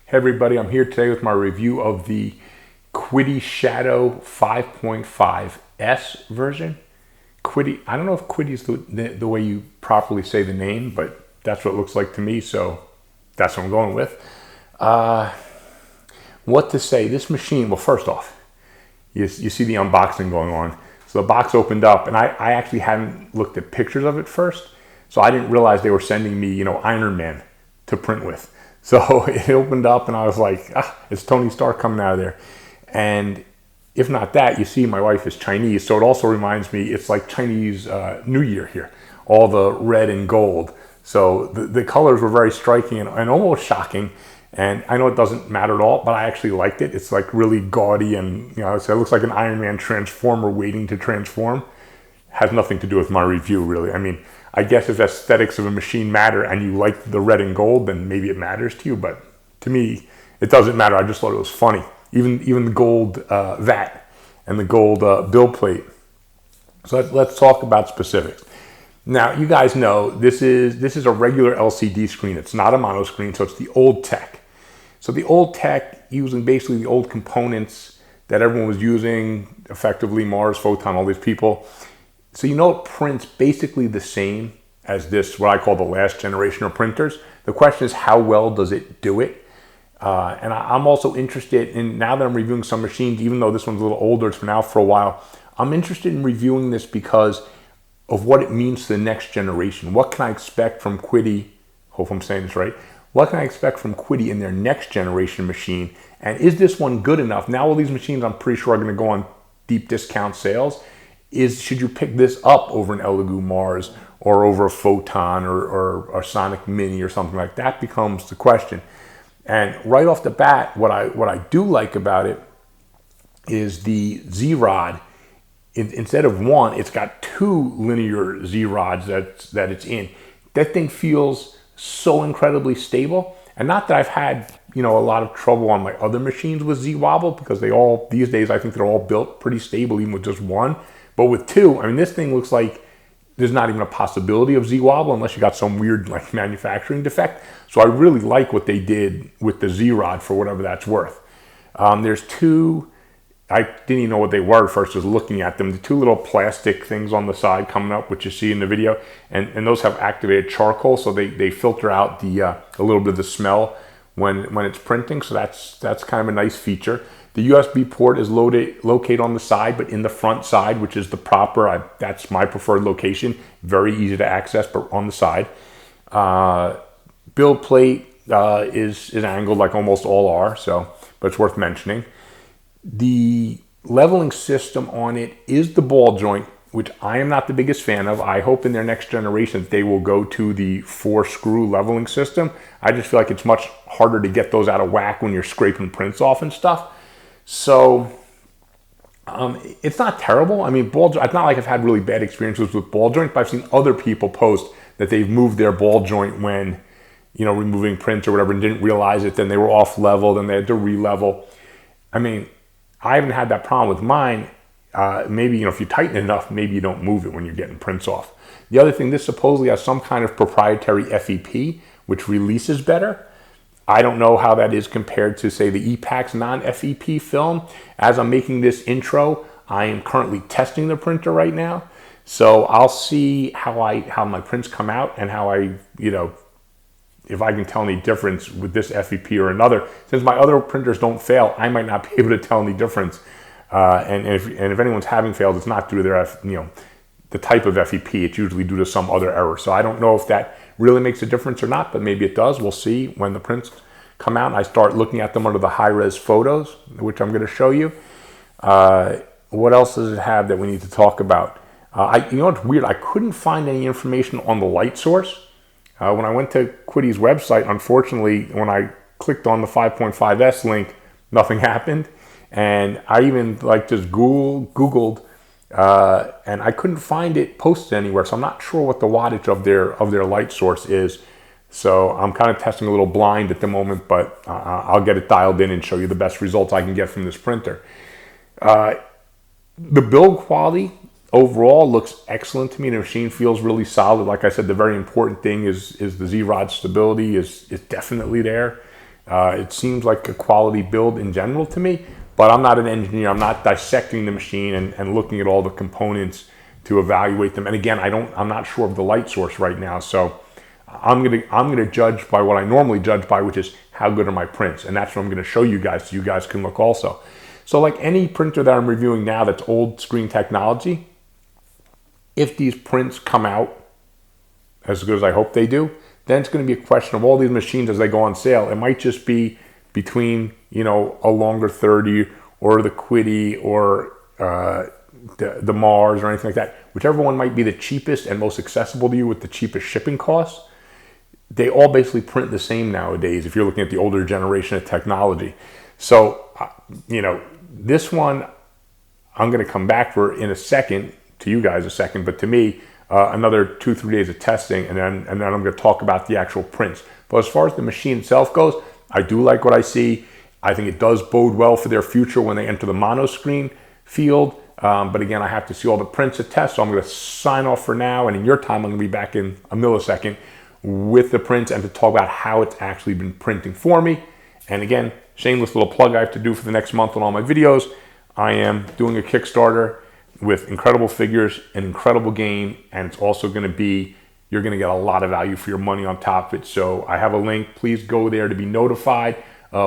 Hey everybody, I'm here today with my review of the QIDI Shadow 5.5S version. QIDI, I don't know if QIDI is the way you properly say the name, but that's what it looks like to me, so that's what I'm going with. What to say, this machine, well first off, you see the unboxing going on. So the box opened up, and I actually hadn't looked at pictures of it first, so I didn't realize they were sending me, Iron Man to print with. So it opened up and I was like, it's Tony Stark coming out of there. And if not that, you see my wife is Chinese, so it also reminds me, it's like Chinese New Year here, all the red and gold. So the colors were very striking and almost shocking. And I know it doesn't matter at all, but I actually liked it. It's like really gaudy and, so it looks like an Iron Man transformer waiting to transform. Has nothing to do with my review, really. I mean, I guess if aesthetics of a machine matter and you like the red and gold, then maybe it matters to you. But to me, it doesn't matter. I just thought it was funny. Even the gold vat and the gold bill plate. So let's talk about specifics. Now, you guys know this is a regular LCD screen. It's not a mono screen, so it's the old tech. So the old tech, using basically the old components that everyone was using, effectively Mars, Photon, all these people. So it prints basically the same as this, what I call the last generation of printers. The question is, how well does it do it? And I'm also interested in, now that I'm reviewing some machines, even though this one's a little older, it's been out for a while, I'm interested in reviewing this because of what it means to the next generation. What can I expect from QIDI? Hope I'm saying this right. What can I expect from QIDI in their next generation machine? And is this one good enough? Now all these machines I'm pretty sure are going to go on deep discount sales. Should you pick this up over an Elegoo Mars or over a Photon or Sonic Mini or something like that becomes the question. And right off the bat, what I do like about it is the Z-Rod. Instead of one, it's got two linear Z-Rods that it's in. That thing feels so incredibly stable. And not that I've had, a lot of trouble on my other machines with Z-Wobble, because these days I think they're all built pretty stable even with just one. But with two, this thing looks like there's not even a possibility of Z-Wobble unless you got some weird manufacturing defect. So I really like what they did with the Z-Rod for whatever that's worth. There's two, I didn't even know what they were at first, just looking at them. The two little plastic things on the side coming up, which you see in the video, and those have activated charcoal, so they filter out a little bit of the smell when it's printing. So that's kind of a nice feature. The USB port is located on the side, but in the front side, which is the proper, that's my preferred location. Very easy to access, but on the side. Build plate is angled like almost all are, but it's worth mentioning. The leveling system on it is the ball joint, which I am not the biggest fan of. I hope in their next generations they will go to the 4-screw leveling system. I just feel like it's much harder to get those out of whack when you're scraping prints off and stuff. So it's not terrible. It's not like I've had really bad experiences with ball joint, but I've seen other people post that they've moved their ball joint when, removing prints or whatever, and didn't realize it. Then they were off level, then they had to re-level. I haven't had that problem with mine. Maybe, if you tighten it enough, maybe you don't move it when you're getting prints off. The other thing, this supposedly has some kind of proprietary FEP, which releases better. I don't know how that is compared to, say, the EPAX non-FEP film. As I'm making this intro, I am currently testing the printer right now. So I'll see how my prints come out and how if I can tell any difference with this FEP or another. Since my other printers don't fail, I might not be able to tell any difference. And if anyone's having failed, it's not due to their the type of FEP. It's usually due to some other error. So I don't know if that really makes a difference or not, but maybe it does. We'll see when the prints come out and I start looking at them under the high-res photos, which I'm going to show you. What else does it have that we need to talk about? It's weird. I couldn't find any information on the light source. When I went to QIDI's website, unfortunately, when I clicked on the 5.5S link, nothing happened. And I even just Googled, and I couldn't find it posted anywhere. So I'm not sure what the wattage of their light source is. So I'm kind of testing a little blind at the moment, but I'll get it dialed in and show you the best results I can get from this printer. The build quality overall looks excellent to me. The machine feels really solid. Like I said, the very important thing is the Z-Rod stability is definitely there. It seems like a quality build in general to me, but I'm not an engineer. I'm not dissecting the machine and looking at all the components to evaluate them. And again, I'm not sure of the light source right now, so I'm gonna judge by what I normally judge by, which is how good are my prints, and that's what I'm gonna show you guys, so you guys can look also. So like any printer that I'm reviewing now that's old screen technology, if these prints come out as good as I hope they do, then it's going to be a question of all these machines as they go on sale. It might just be between, you know, a longer 30 or the QIDI or the Mars or anything like that. Whichever one might be the cheapest and most accessible to you with the cheapest shipping costs. They all basically print the same nowadays if you're looking at the older generation of technology. So, you know, this one I'm going to come back for in a second, to you guys a second, but to me, another 2-3 days of testing, and then I'm going to talk about the actual prints. But as far as the machine itself goes, I do like what I see. I think it does bode well for their future when they enter the mono screen field. But again, I have to see all the prints to test, so I'm going to sign off for now. And in your time, I'm going to be back in a millisecond with the prints and to talk about how it's actually been printing for me. And again, shameless little plug I have to do for the next month on all my videos. I am doing a Kickstarter with incredible figures, an incredible game, and it's also going to be, you're going to get a lot of value for your money on top of it. So I have a link. Please go there to be notified.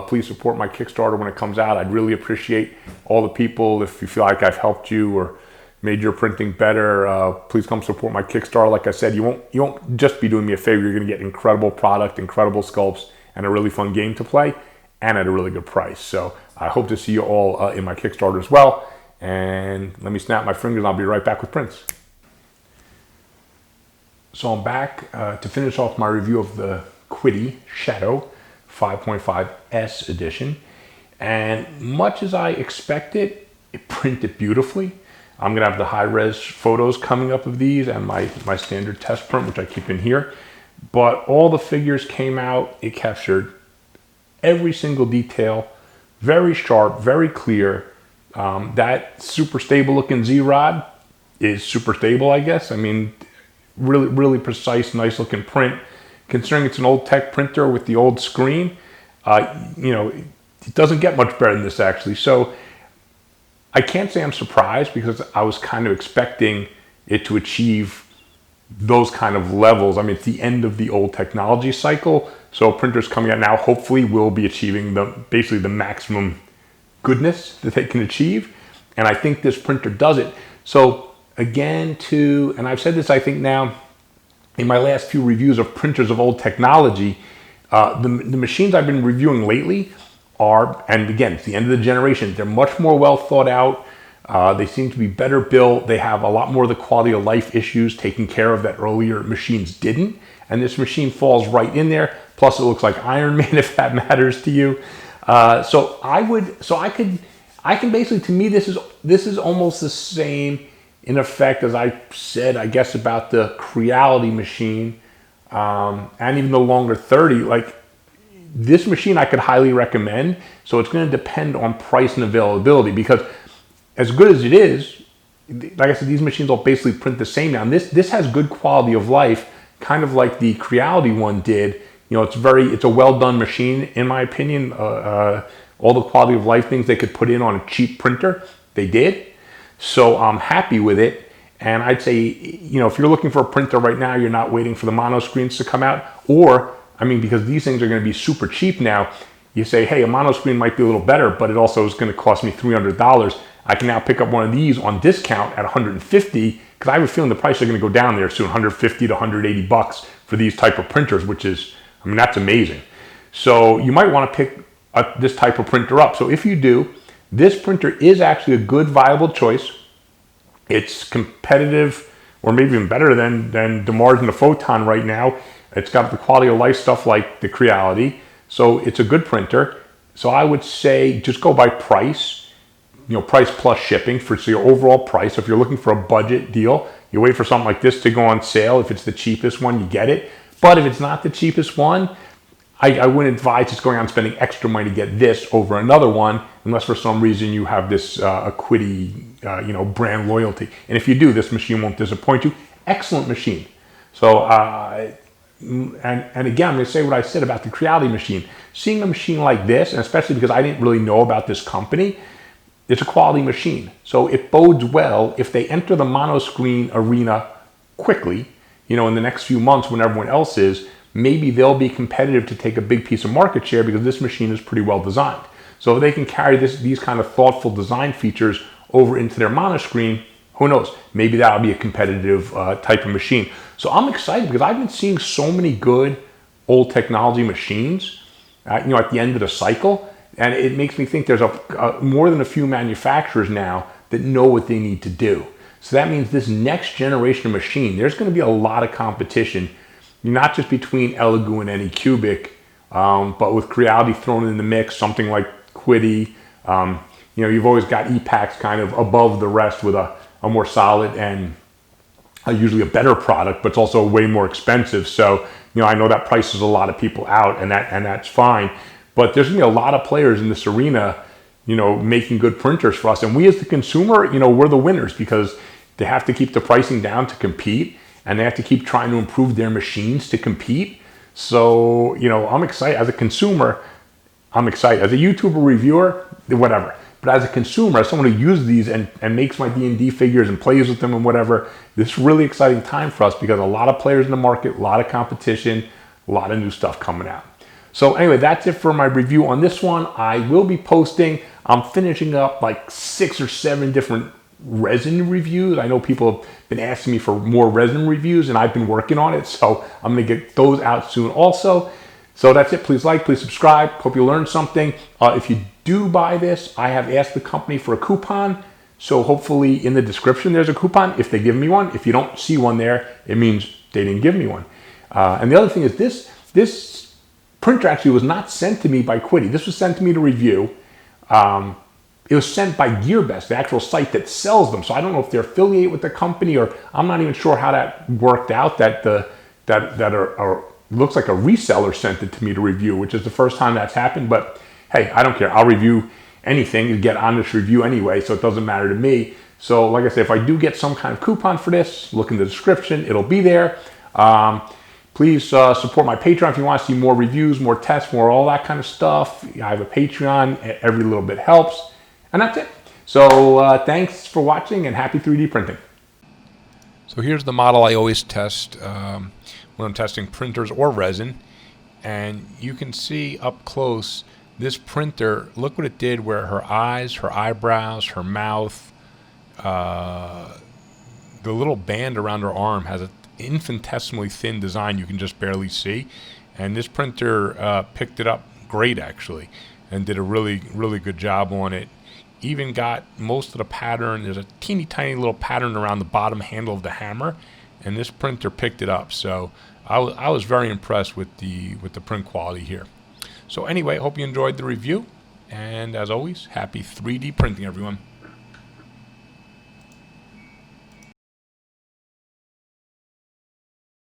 Please support my Kickstarter when it comes out. I'd really appreciate all the people. If you feel like I've helped you or made your printing better, please come support my Kickstarter. Like I said, you won't just be doing me a favor. You're going to get incredible product, incredible sculpts, and a really fun game to play, and at a really good price. So I hope to see you all in my Kickstarter as well. And let me snap my fingers and I'll be right back with prints. So I'm back to finish off my review of the QIDI Shadow 5.5S edition. And much as I expected, it printed beautifully. I'm gonna have the high-res photos coming up of these and my standard test print, which I keep in here. But all the figures came out, it captured every single detail, very sharp, very clear. That super stable looking Z-Rod is super stable, I guess. I mean, really, really precise, nice looking print. Considering it's an old tech printer with the old screen, you know, it doesn't get much better than this actually. So I can't say I'm surprised because I was kind of expecting it to achieve those kind of levels. I mean, it's the end of the old technology cycle. So printers coming out now hopefully will be achieving basically the maximum goodness that they can achieve, and I think this printer does it. So again, and I've said this I think now in my last few reviews of printers of old technology, the machines I've been reviewing lately are, and again, it's the end of the generation, they're much more well thought out. They seem to be better built. They have a lot more of the quality of life issues taken care of that earlier machines didn't, and this machine falls right in there. Plus it looks like Iron Man, if that matters to you. So I can basically, to me, this is almost the same in effect as I said, I guess, about the QIDI machine, and even the longer 30. Like, this machine I could highly recommend. So it's going to depend on price and availability, because as good as it is, like I said, these machines all basically print the same now. And this has good quality of life, kind of like the QIDI one did. You know, it's a well done machine, in my opinion. All the quality of life things they could put in on a cheap printer, they did. So I'm happy with it. And I'd say, you know, if you're looking for a printer right now, you're not waiting for the mono screens to come out. Or, I mean, because these things are going to be super cheap now, you say, hey, a mono screen might be a little better, but it also is going to cost me $300. I can now pick up one of these on discount at $150, because I have a feeling the price are going to go down there soon, $150 to $180 for these type of printers, which is, I mean, that's amazing. So you might want to pick this type of printer up. So if you do, this printer is actually a good, viable choice. It's competitive, or maybe even better than the Mars and the Photon right now. It's got the quality of life stuff like the QIDI. So it's a good printer. So I would say just go by price, you know, price plus shipping for your overall price. If you're looking for a budget deal, you wait for something like this to go on sale. If it's the cheapest one, you get it. But if it's not the cheapest one, I wouldn't advise just going out and spending extra money to get this over another one, unless for some reason you have this a QIDI, you know, brand loyalty. And if you do, this machine won't disappoint you. Excellent machine. So, and again, I'm going to say what I said about the QIDI machine. Seeing a machine like this, and especially because I didn't really know about this company, it's a quality machine. So it bodes well if they enter the monoscreen arena quickly, in the next few months when everyone else is, maybe they'll be competitive to take a big piece of market share because this machine is pretty well designed. So if they can carry these kind of thoughtful design features over into their monoscreen, who knows? Maybe that'll be a competitive type of machine. So I'm excited because I've been seeing so many good old technology machines, at the end of the cycle, and it makes me think there's more than a few manufacturers now that know what they need to do. So that means this next generation of machine, there's going to be a lot of competition, not just between Elegoo and Anycubic, but with QIDI thrown in the mix, something like QIDI. You've always got EPACs kind of above the rest with a more solid and usually a better product, but it's also way more expensive. So, I know that prices a lot of people out, and that's fine. But there's going to be a lot of players in this arena, making good printers for us. And we as the consumer, we're the winners because they have to keep the pricing down to compete, and they have to keep trying to improve their machines to compete. So, I'm excited. As a consumer, I'm excited. As a YouTuber reviewer, whatever. But as a consumer, as someone who uses these and makes my D&D figures and plays with them and whatever, this is a really exciting time for us because a lot of players in the market, a lot of competition, a lot of new stuff coming out. So anyway, that's it for my review on this one. I will be posting, I'm finishing up like 6 or 7 different resin reviews. I know people have been asking me for more resin reviews and I've been working on it. So I'm going to get those out soon also. So that's it. Please like, please subscribe. Hope you learned something. If you do buy this, I have asked the company for a coupon. So hopefully in the description, there's a coupon if they give me one. If you don't see one there, it means they didn't give me one. And the other thing is this printer actually was not sent to me by QIDI. This was sent to me to review. It was sent by GearBest, the actual site that sells them. So I don't know if they're affiliated with the company, or I'm not even sure how that worked out, that looks like a reseller sent it to me to review, which is the first time that's happened. But hey, I don't care. I'll review anything and get on this review anyway, so it doesn't matter to me. So like I said, if I do get some kind of coupon for this, look in the description. It'll be there. Please support my Patreon if you want to see more reviews, more tests, more all that kind of stuff. I have a Patreon. Every little bit helps. And that's it. So thanks for watching and happy 3D printing. So here's the model I always test when I'm testing printers or resin. And you can see up close, this printer, look what it did where her eyes, her eyebrows, her mouth, the little band around her arm has an infinitesimally thin design you can just barely see. And this printer picked it up great actually and did a really, really good job on it. Even got most of the pattern. There's a teeny tiny little pattern around the bottom handle of the hammer, and this printer picked it up. So I was very impressed with the print quality here. So anyway, hope you enjoyed the review, and as always, happy 3D printing, everyone.